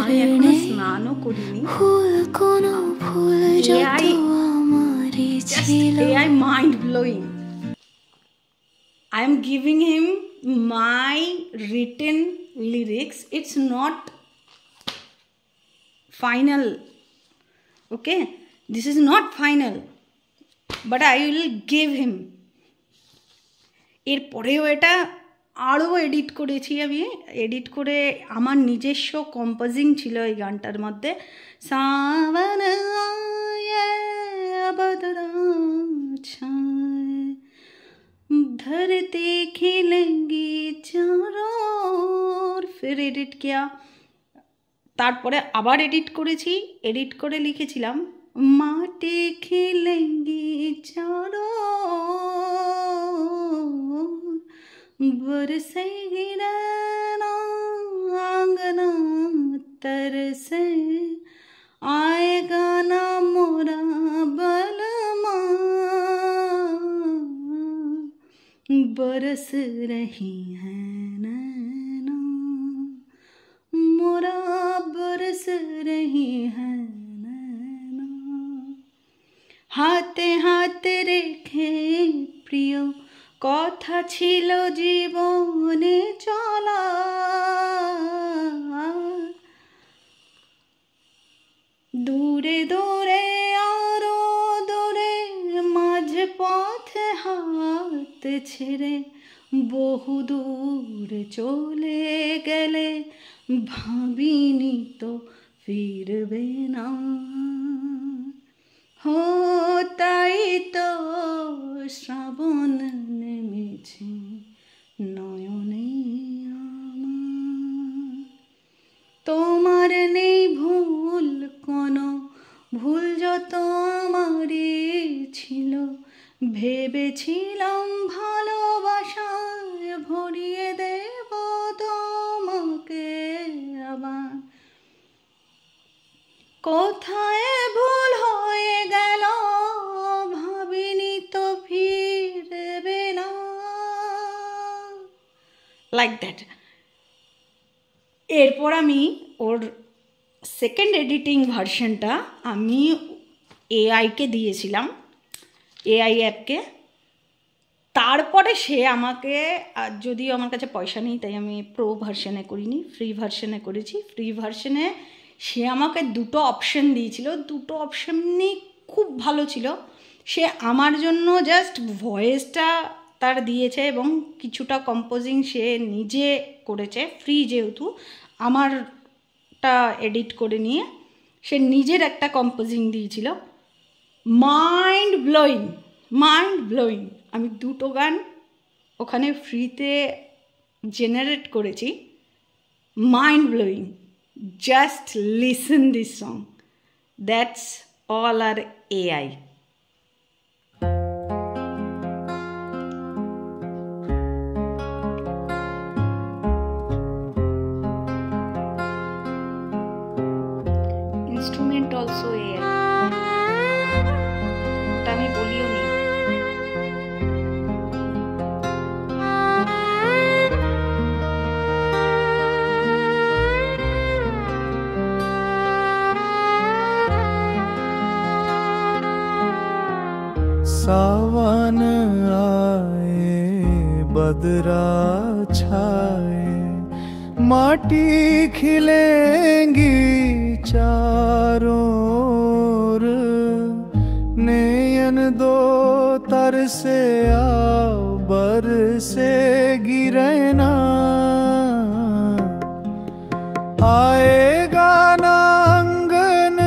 আমি এখনো স্নানও করিনি। AI mind blowing. I am giving him my written lyrics. It's not final. Okay, this is not final, but I will give him. এরপরেও এটা আরও edit করেছি আমি, এডিট করে আমার নিজস্ব কম্পোজিং ছিল এই গানটার মধ্যে। সাवन आए बदरा छाए धरती खिलेंगी चारों ओर, फिर এডিট किया, তারপরে আবার এডিট করেছি, এডিট করে লিখেছিলাম মাটি খিলেঙ্গি চারো बरसेगी नैना आंगना तरसे आएगा ना मोरा बलमा बरस रही है नैना मोरा बरस रही है नैना हाथे हाथे रेखे प्रिय কথা ছিল জীবনে চলা দূরে দূরে আরো দূরে মাঝ পথে হাত ছেড়ে বহু দূরে চলে গেলে ভাবিনি তো ফিরবে না हो তাই তো শ্রাবণ নেমেছে নয়নে আমার তোমার নেই ভুল কোনো ভুল যত আমারই ছিল ভেবেছিলাম ভালোবাসায় ভরিয়ে দেব তোমাকে আবার কোথায় ভুল হয়ে গেল ভাবিনি তো ফিরবে না, লাইক দ্যাট। এরপর আমি ওর সেকেন্ড এডিটিং ভার্সনটা আমি এআইকে দিয়েছিলাম, এআই অ্যাপকে। তারপরে সে আমাকে, যদিও আমার কাছে পয়সা নেই তাই আমি প্রো ভার্সনে করিনি, ফ্রি ভার্সনে করেছি। ফ্রি ভার্সনে সে আমাকে দুটো অপশন দিয়েছিল, দুটো অপশনই খুব ভালো ছিল। সে আমার জন্য জাস্ট ভয়েসটা তার দিয়েছে এবং কিছুটা কম্পোজিং সে নিজে করেছে, ফ্রি যেহেতু আমারটা এডিট করে নিয়ে সে নিজের একটা কম্পোজিং দিয়েছিল। Mind blowing, mind blowing. আমি দুটো গান ওখানে ফ্রিতে জেনারেট করেছি, mind blowing. Just listen this song. That's all our AI. Instrument also AI. ওটা আমি বলিও নি। सावन आए बदरा छाए माटी खिलेंगी चारों ओर नयन दो तरसे आओ बरसेगी रहना आएगा ना अंगन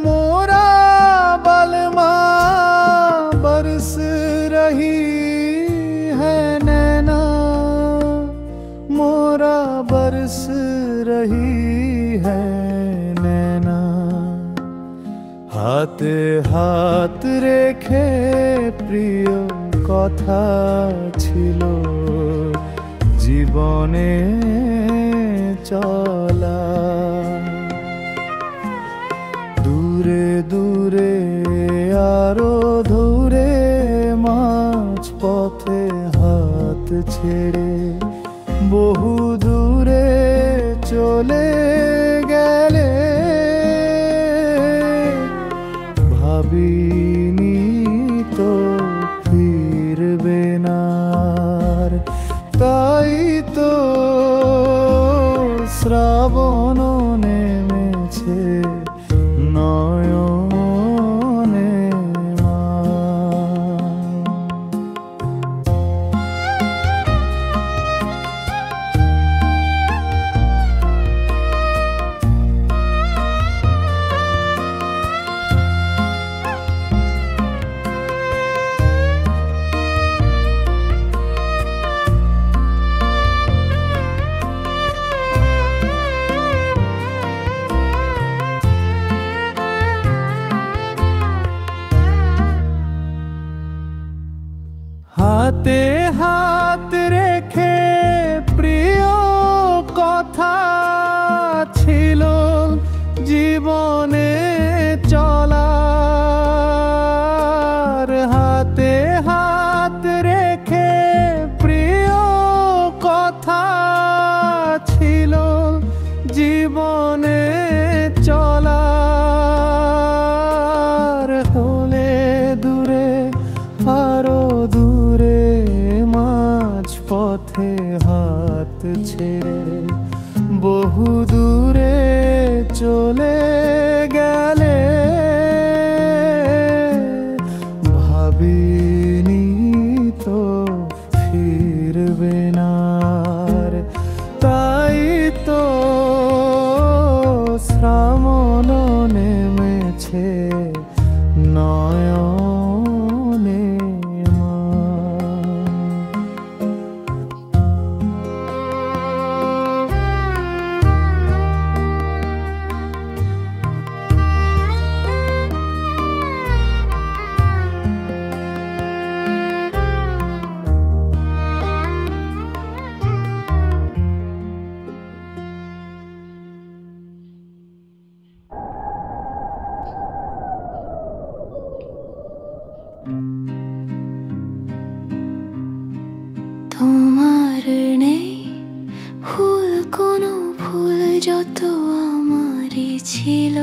मोरा बलमा बरस रही है नैना मोरा बरस रही है नैना हाथे हाथ रेखे प्रिय कथा छिलो जीवने चला दूरे दूरे आरो धूरे माझ पथे हाथ छेड़े বহু দূরে চলে গেলে তাই তো শ্রাবণ নেমেছে নয়নে মা। হাতে হাত রেখে প্রিয় কথা ছিল জীবনে চলার। হাতে হাত রেখে প্রিয় কথা ছিল জীবনে চলার। হলে দূরে আরো দূরে মাঝ পথে হাত ছেড়ে বহু দূরে চলে গেলে ভাবিনি তো ফিরবে না আর। তাই তো শ্রাবণ নেমেছে নয়নে মা। তোমার নেই ভুল কোনো ভুল যত আমারই ছিল।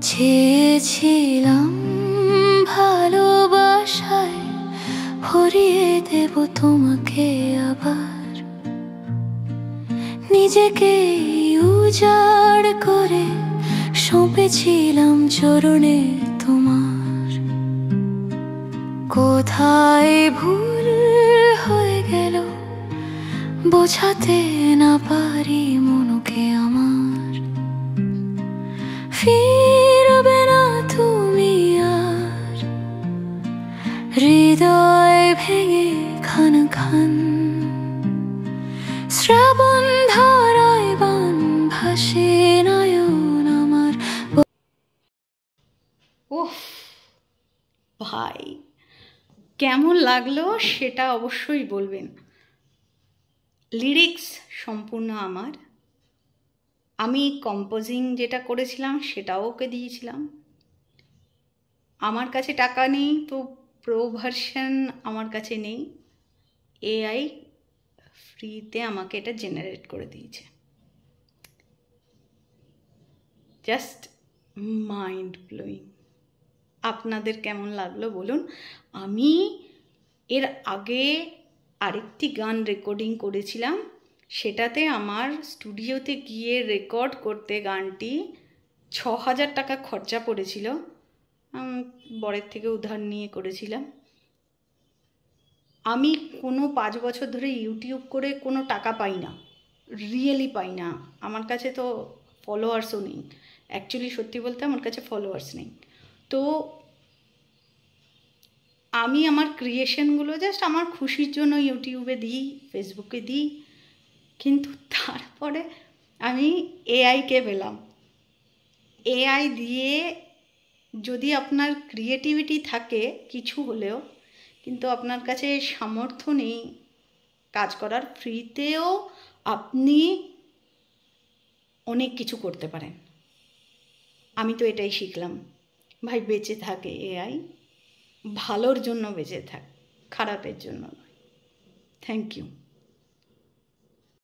চেয়েছিলাম ভালোবাসায় ভরিয়ে দেব তোমাকে আবার। নিজেকে উজাড় করে সঁপেছিলাম চরণে তোমার। কোথায় ভুল হয়ে গেল বোঝাতে না পারি মনকে আমার। ফিরবে না তুমি আর হৃদয় ভেঙে খান খান। শ্রাবণ ধারায় বান ভাসে নয়ন আমার। ওহ ভাই, কেমন লাগলো সেটা অবশ্যই বলবেন। লিরিক্স সম্পূর্ণ আমার, আমি কম্পোজিং যেটা করেছিলাম সেটাও ওকে দিয়েছিলাম। আমার কাছে টাকা নেই তো প্রো ভার্সন আমার কাছে নেই, এআই ফ্রিতে আমাকে এটা জেনারেট করে দিয়েছে। Just mind blowing. আপনাদের কেমন লাগলো বলুন। আমি এর আগে আরেকটি গান রেকর্ডিং করেছিলাম, সেটাতে আমার স্টুডিওতে গিয়ে রেকর্ড করতে গানটি ৬,০০০ টাকা খরচা পড়েছিল। বরের থেকে উধার নিয়ে করেছিলাম। আমি কোনো ৫ বছর ধরে ইউটিউব করে কোনো টাকা পাই না, রিয়েলি পাই না। আমার কাছে তো ফলোয়ার্সও নেই, অ্যাকচুয়ালি সত্যি বলতে আমার কাছে ফলোয়ার্স নেই। তো আমি আমার ক্রিয়েশনগুলো জাস্ট আমার খুশির জন্য ইউটিউবে দিই, ফেসবুকে দিই। কিন্তু তারপরে আমি এআইকে পেলাম। এআই দিয়ে যদি আপনার ক্রিয়েটিভিটি থাকে কিছু হলেও, কিন্তু আপনার কাছে সামর্থ্য নেই কাজ করার, ফ্রিতেও আপনি অনেক কিছু করতে পারেন। আমি তো এটাই শিখলাম। ভাই বেঁচে থাকে এআই, ভালোর জন্য বেঁচে থাক, খারাপের জন্য নয়। Thank you.